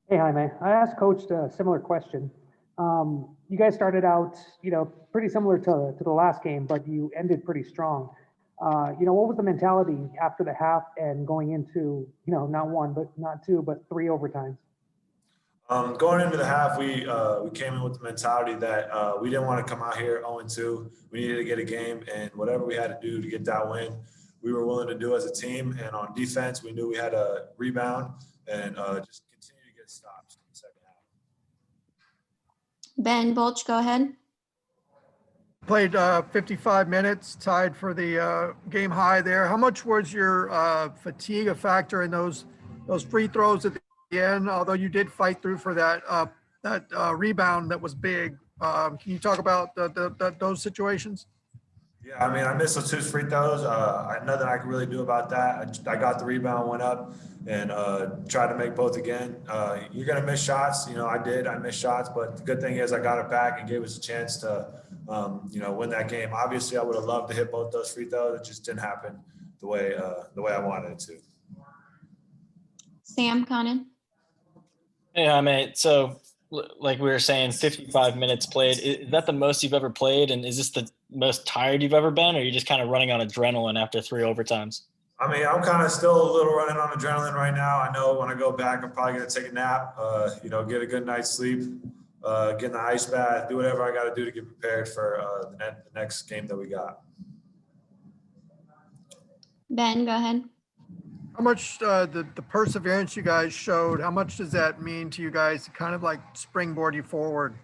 Hey, Jaime. I asked Coach a similar question. You guys started out, pretty similar to the last game, but you ended pretty strong. What was the mentality after the half and going into, not one, but not two, but three overtimes? Going into the half, we came in with the mentality that we didn't want to come out here 0-2. We needed to get a game, and whatever we had to do to get that win, we were willing to do as a team. And on defense, we knew we had to rebound and just continue to get stops in the second half. Ben Bolch, go ahead. Played 55 minutes, tied for the game high there. How much was your fatigue a factor in those free throws at the end? Although you did fight through for that rebound that was big. Can you talk about those situations? Yeah, I mean, I missed those two free throws. Nothing I could really do about that. I got the rebound, went up, and tried to make both again. You're going to miss shots. I did. I missed shots, but the good thing is I got it back and gave us a chance to, win that game. Obviously, I would have loved to hit both those free throws. It just didn't happen the way I wanted it to. Sam Connon. Hey, Jaime. So, like we were saying, 55 minutes played. Is that the most you've ever played? And is this the most tired you've ever been? Or are you just kind of running on adrenaline after three overtimes? I mean, I'm kind of still a little running on adrenaline right now. I know when I go back, I'm probably going to take a nap, get a good night's sleep, get in the ice bath, do whatever I got to do to get prepared for the next game that we got. Ben, go ahead. How much the perseverance you guys showed, how much does that mean to you guys to kind of like springboard you forward?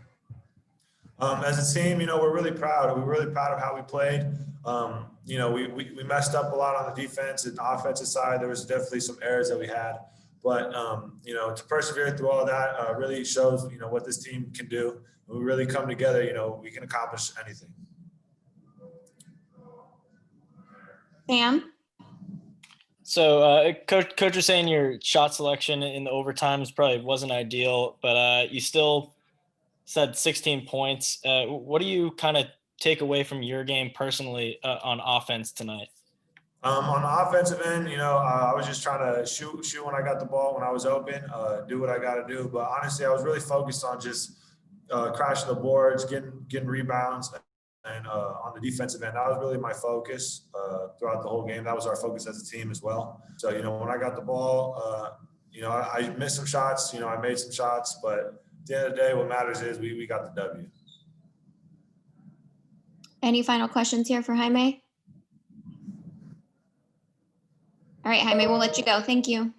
As a team, we're really proud. We're really proud of how we played. We messed up a lot on the defense and offensive side. There was definitely some errors that we had. But, to persevere through all that really shows, what this team can do. When we really come together, we can accomplish anything. Sam? So, Coach was saying your shot selection in the overtimes probably wasn't ideal, but you still said 16 points. What do you kind of take away from your game personally on offense tonight? On the offensive end, I was just trying to shoot when I got the ball, when I was open, do what I got to do. But honestly, I was really focused on just crashing the boards, getting rebounds. And on the defensive end, that was really my focus throughout the whole game. That was our focus as a team as well. So, when I got the ball, I missed some shots. I made some shots. But at the end of the day, what matters is we got the W. Any final questions here for Jaime? All right, Jaime, we'll let you go. Thank you.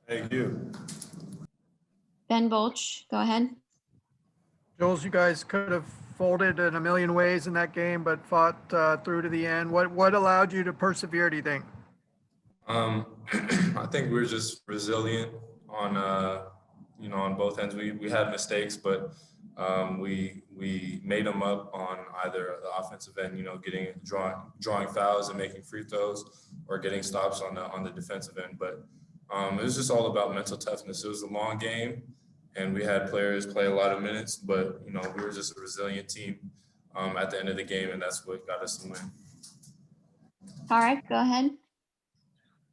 Thank you. Ben Bolch, go ahead. Jules, you guys could have folded in a million ways in that game, but fought through to the end. What allowed you to persevere, do you think? I think we're just resilient on both ends. We had mistakes, but we made them up on either the offensive end, drawing fouls and making free throws, or getting stops on the defensive end. But it was just all about mental toughness. It was a long game, and we had players play a lot of minutes, but we were just a resilient team at the end of the game, and that's what got us the win. All right, go ahead.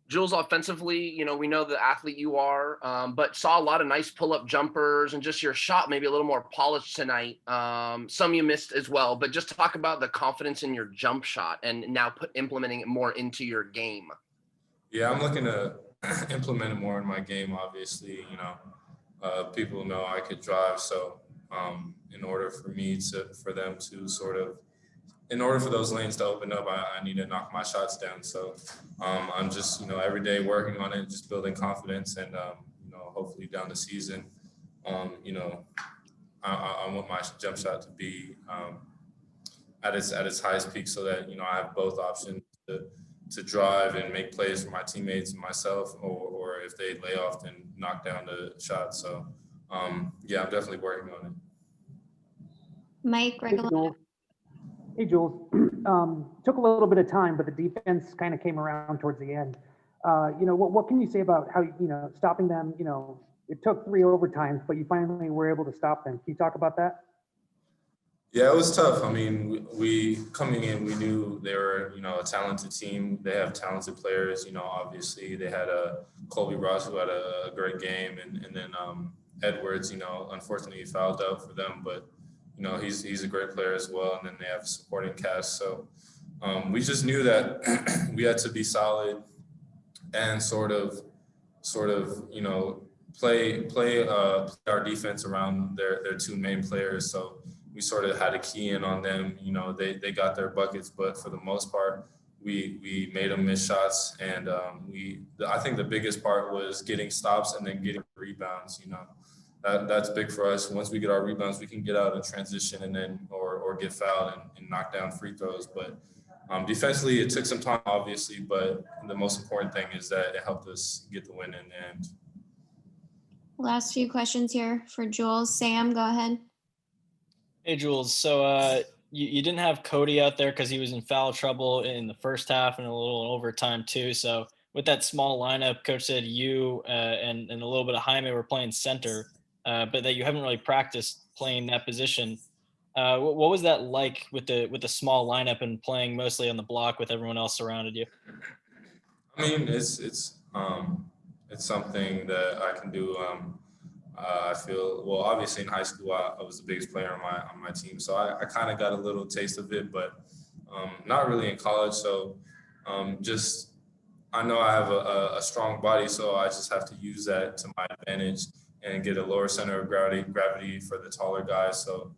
Jules, offensively, we know the athlete you are, but saw a lot of nice pull-up jumpers and just your shot maybe a little more polished tonight. Some you missed as well, but just talk about the confidence in your jump shot and now implementing it more into your game. Yeah, I'm looking to implement it more in my game, obviously. People know I could drive, so in order for those lanes to open up, I need to knock my shots down. So I'm just, every day working on it, just building confidence, and hopefully down the season, I want my jump shot to be at its highest peak, so that I have both options to drive and make plays for my teammates and myself, or if they lay off, then knock down the shot. So yeah, I'm definitely working on it. Mike Regalado. Hey, Jules. Took a little bit of time, but the defense kind of came around towards the end. What can you say about how, stopping them? It took three overtimes, but you finally were able to stop them. Can you talk about that? Yeah, it was tough. I mean, we coming in, we knew they were, a talented team. They have talented players. Obviously they had a Colby Ross who had a great game, and then Edwards. Unfortunately he fouled out for them, but he's a great player as well. And then they have a supporting cast. So we just knew that we had to be solid and sort of play our defense around their two main players. So we sort of had to key in on them. They got their buckets, but for the most part, we made them miss shots. And I think the biggest part was getting stops and then getting rebounds. That's big for us. Once we get our rebounds, we can get out and transition and then or get fouled and knock down free throws. But defensively, it took some time, obviously, but the most important thing is that it helped us get the win in the end. Last few questions here for Jules. Sam, go ahead. Hey, Jules. So you didn't have Cody out there because he was in foul trouble in the first half and a little in overtime too. So with that small lineup, Coach said you and a little bit of Jaime were playing center, but that you haven't really practiced playing that position. What was that like with the small lineup and playing mostly on the block with everyone else surrounded you? I mean, it's something that I can do. I feel, well, obviously in high school, I was the biggest player on my team. So I kind of got a little taste of it, but not really in college. So I know I have a strong body, so I just have to use that to my advantage and get a lower center of gravity for the taller guys. So,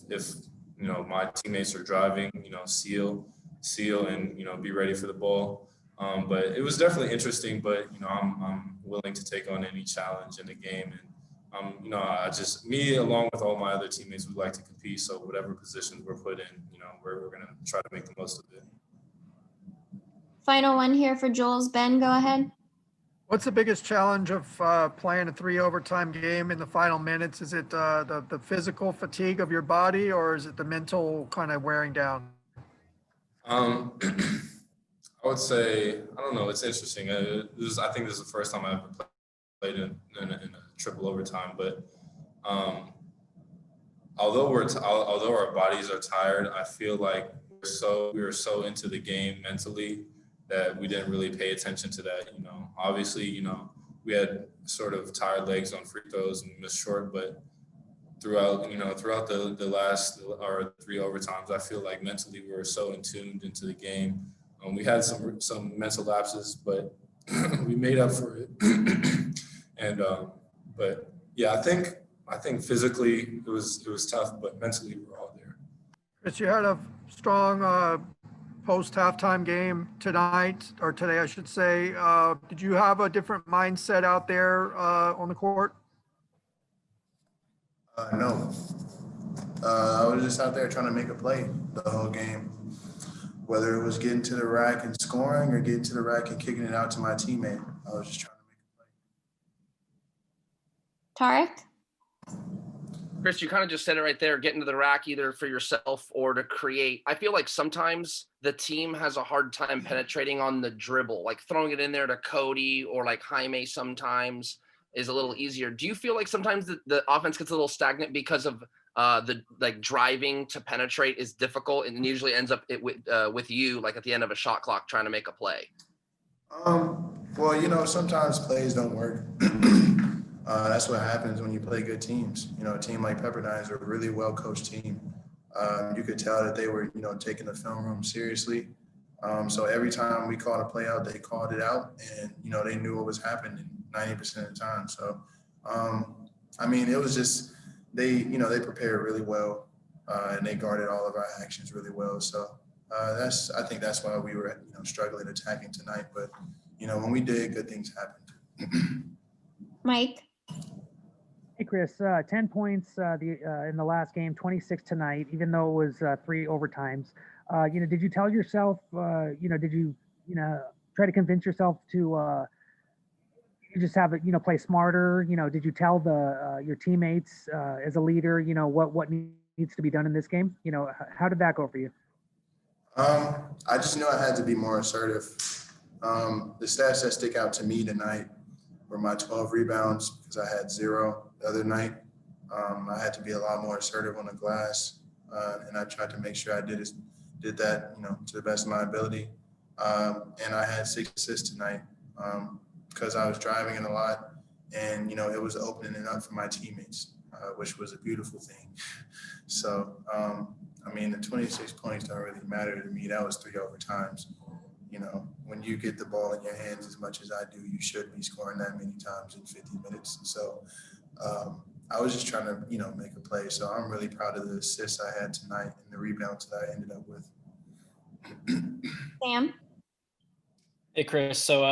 if my teammates are driving, seal and, be ready for the ball. But it was definitely interesting, but, I'm willing to take on any challenge in the game. And, me along with all my other teammates, we like to compete. So whatever positions we're put in, we're going to try to make the most of it. Final one here for Jules. Ben, go ahead. What's the biggest challenge of playing a 3 overtime game in the final minutes? Is it the physical fatigue of your body, or is it the mental kind of wearing down? I would say, I don't know. It's interesting. I think this is the first time I've ever played in a triple overtime. But although our bodies are tired, I feel like we were so into the game mentally that we didn't really pay attention to that. Obviously, we had sort of tired legs on free throws and missed short, but throughout the last or 3 overtimes, I feel like mentally we were so tuned into the game. We had some mental lapses, but we made up for it. And but yeah, I think physically it was tough, but mentally we were all there. Chris, you had a strong post halftime game tonight, or today, I should say. Did you have a different mindset out there on the court? No. I was just out there trying to make a play the whole game. Whether it was getting to the rack and scoring or getting to the rack and kicking it out to my teammate, I was just trying to make a play. Tarek? Chris, you kind of just said it right there, getting to the rack either for yourself or to create. I feel like sometimes the team has a hard time penetrating on the dribble, like throwing it in there to Cody or like Jaime sometimes is a little easier. Do you feel like sometimes the offense gets a little stagnant because of the driving to penetrate is difficult and usually ends up with you like at the end of a shot clock trying to make a play? Well, sometimes plays don't work. That's what happens when you play good teams. A team like Pepperdine is a really well-coached team. You could tell that they were, taking the film room seriously. So every time we called a play out, they called it out, and, they knew what was happening 90% of the time. So, it was just, they prepared really well, and they guarded all of our actions really well. So I think that's why we were, struggling attacking tonight. But, when we did, good things happened. Mike? Hey, Chris, 10 points in the last game, 26 tonight, even though it was 3 overtimes. Did you tell yourself, did you try to convince yourself to you just have it, play smarter? Did you tell your teammates as a leader, what needs to be done in this game? How did that go for you? I just knew I had to be more assertive. The stats that stick out to me tonight were my 12 rebounds because I had 0 the other night. I had to be a lot more assertive on the glass. and I tried to make sure I did that, to the best of my ability. And I had 6 assists tonight because I was driving in a lot, and it was opening it up for my teammates, which was a beautiful thing. So, the 26 points don't really matter to me. That was 3 overtimes. When you get the ball in your hands as much as I do, you should be scoring that many times in 50 minutes. So I was just trying to, make a play. So I'm really proud of the assists I had tonight and the rebounds that I ended up with. Sam? Hey, Chris. So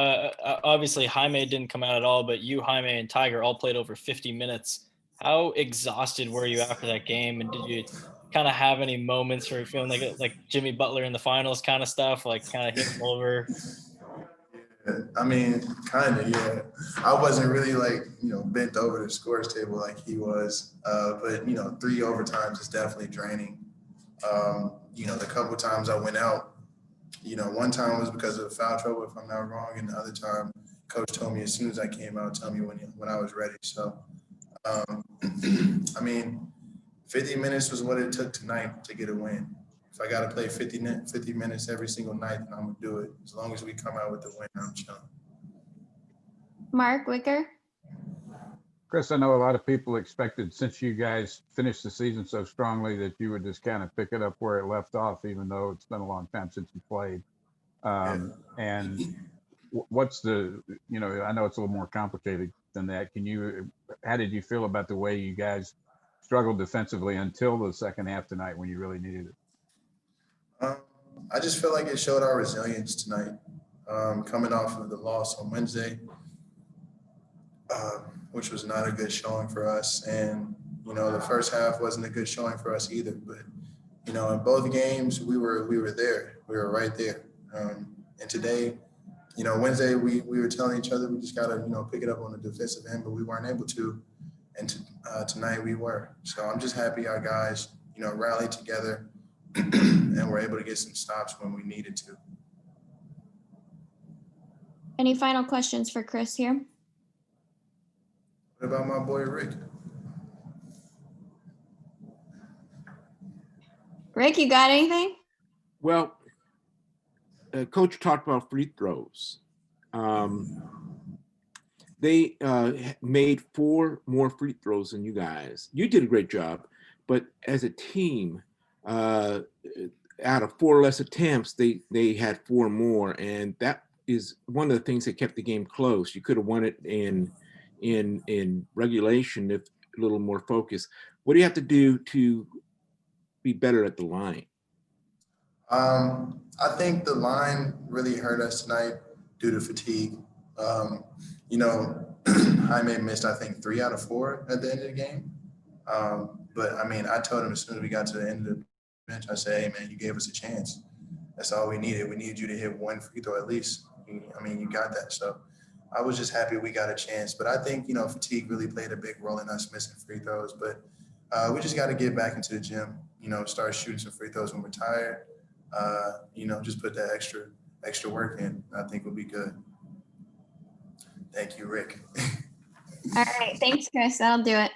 obviously Jaime didn't come out at all, but you, Jaime, and Tiger all played over 50 minutes. How exhausted were you after that game? And did you kind of have any moments where you're feeling like Jimmy Butler in the finals kind of stuff, like kind of hitting over? Kind of, yeah. I wasn't really bent over the scores table like he was. But 3 overtimes is definitely draining. The couple times I went out, one time was because of foul trouble, if I'm not wrong. And the other time, coach told me as soon as I came out, tell me when I was ready. So, 50 minutes was what it took tonight to get a win. If I got to play 50 minutes every single night, then I'm going to do it. As long as we come out with the win, I'm chilling. Mark Wicker? Chris, I know a lot of people expected, since you guys finished the season so strongly, that you would just kind of pick it up where it left off, even though it's been a long time since you played. And what's the, I know it's a little more complicated than that. How did you feel about the way you guys struggled defensively until the second half tonight when you really needed it? I just feel like it showed our resilience tonight, coming off of the loss on Wednesday, which was not a good showing for us. And, the first half wasn't a good showing for us either. But, in both games, we were there. We were right there. And today, Wednesday, we were telling each other we just got to, pick it up on the defensive end, but we weren't able to. And tonight we were. So I'm just happy our guys, rallied together and were able to get some stops when we needed to. Any final questions for Chris here? What about my boy Rick? Rick, you got anything? Well, Coach talked about free throws. They made 4 more free throws than you guys. You did a great job, but as a team, out of 4 less attempts, they had 4 more, and that is one of the things that kept the game close. You could have won it in regulation if a little more focus. What do you have to do to be better at the line? I think the line really hurt us tonight due to fatigue. Jaime missed, I think, 3 out of 4 at the end of the game. But I told him as soon as we got to the end of the bench, I said, hey, man, you gave us a chance. That's all we needed. We needed you to hit 1 free throw at least. You got that. So I was just happy we got a chance. But I think, fatigue really played a big role in us missing free throws. But we just got to get back into the gym, start shooting some free throws when we're tired. Just put that extra work in. I think we'll be good. Thank you, Rick. All right. Thanks, Chris. That'll do it.